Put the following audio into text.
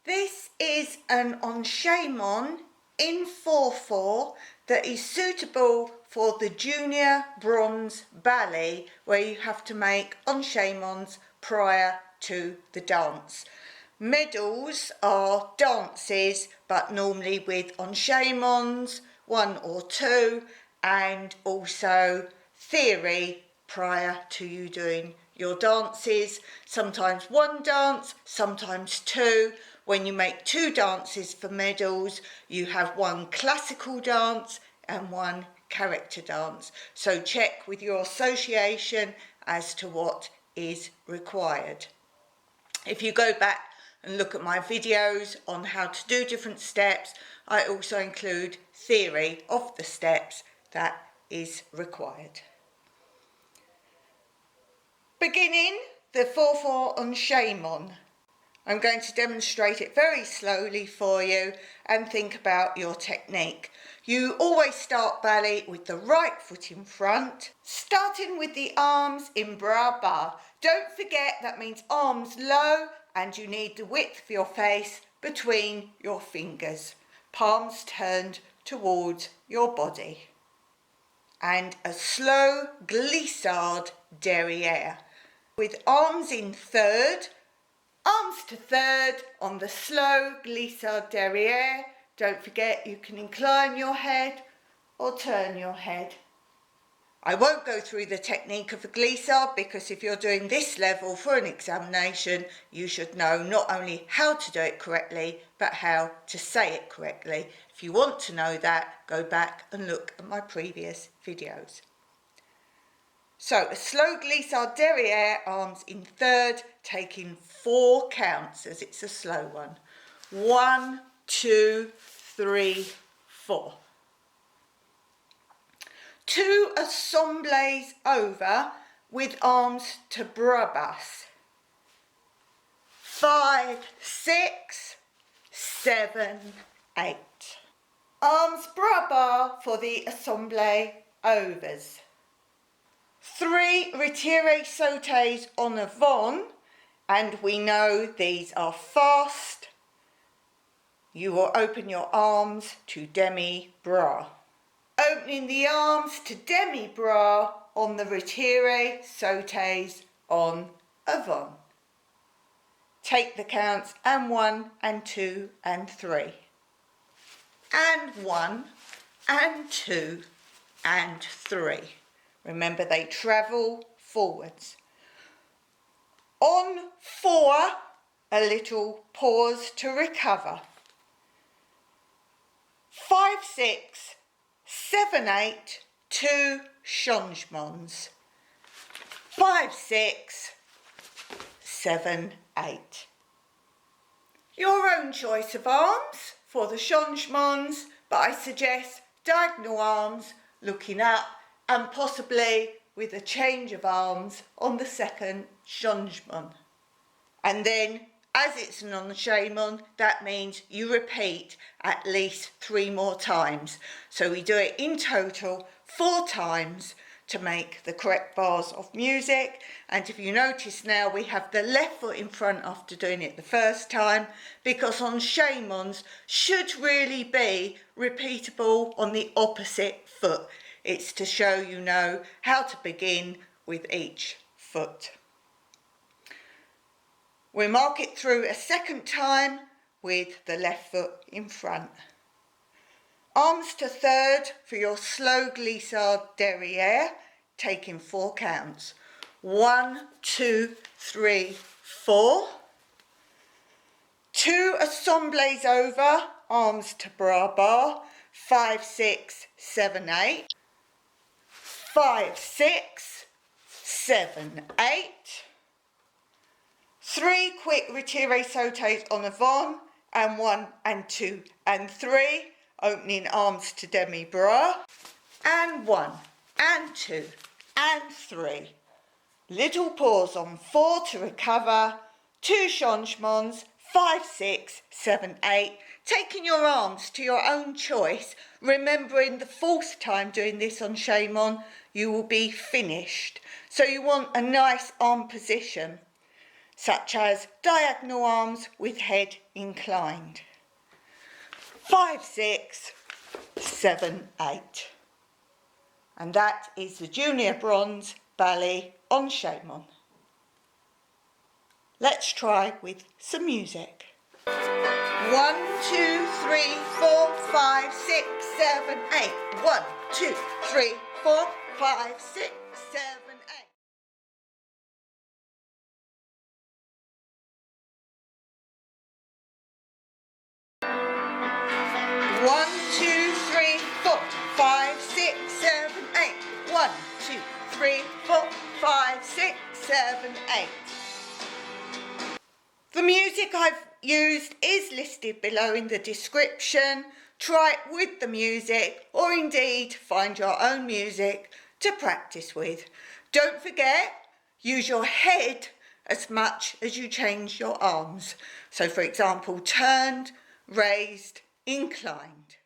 This is an enchaînement in 4/4 that is suitable for the junior bronze ballet, where you have to make enchaînements prior to the dance. Medals are dances, but normally with enchaînements, 1 or 2, and also theory prior to you doing your dances. Sometimes 1 dance, sometimes 2. When you make 2 dances for medals, you have 1 classical dance and 1 character dance. So check with your association as to what is required. If you go back and look at my videos on how to do different steps, I also include theory of the steps that is required. Beginning the 4/4 enchaînement. I'm going to demonstrate it very slowly for you and think about your technique. You always start ballet with the right foot in front, starting with the arms in bras bas. Don't forget that means arms low, and you need the width of your face between your fingers, palms turned towards your body. And a slow glissade derriere with arms in third, arms to third on the slow glissade derriere. Don't forget you can incline your head or turn your head. I won't go through the technique of a glissade because if you're doing this level for an examination, you should know not only how to do it correctly, but how to say it correctly. If you want to know that, go back and look at my previous videos. So a slow glissade derriere, arms in third, taking 4 counts as it's a slow one. 1, 2, 3, 4. 2 assemblées over with arms to bras bas. 5, 6, 7, 8. Arms bras bas for the assemblée overs. 3 retire sautes en avant, and we know these are fast. You will open your arms to demi-bras. Opening the arms to demi-bras on the retire sautes en avant. Take the counts and 1 and 2 and 3. And 1 and 2 and 3. Remember, they travel forwards. On 4, a little pause to recover. 5, 6, 7, 8, 2 changements. 5, 6, 7, 8. Your own choice of arms for the changements, but I suggest diagonal arms looking up, and possibly with a change of arms on the second changement. And then, as it's an enchaînement, that means you repeat at least 3 more times. So we do it in total 4 times to make the correct bars of music. And if you notice now, we have the left foot in front after doing it the first time, because enchaînements should really be repeatable on the opposite foot. It's to show you know how to begin with each foot. We mark it through a second time with the left foot in front. Arms to third for your slow glissade derriere, taking 4 counts. 1, 2, 3, 4. 2 assemblées over, arms to bras bas. 5, 6, 7, 8. 5, 6, 7, 8. 3 quick retire sautes en avant, and 1 and 2 and 3, opening arms to demi-bras, and 1 and 2 and 3. Little pause on 4 to recover, 2 changements, 5, 6, 7, 8, taking your arms to your own choice, remembering the 4th time doing this enchaînement, you will be finished. So you want a nice arm position. such as diagonal arms with head inclined. 5, 6, 7, 8. And that is the junior bronze Ballet Enchainment. Let's try with some music. 1, 2, 3, 4, 5, 6, 7, 8. 1, 2, 3, 4, 5, 6, 7, 8. One, two, three, 4, 5, 6, 7, 8. 1, 2, 3, 4, 5, 6, 7, 8. The music I've used is listed below in the description. Try it with the music, or indeed find your own music to practice with. Don't forget, use your head as much as you change your arms. So for example, turned, raised, inclined.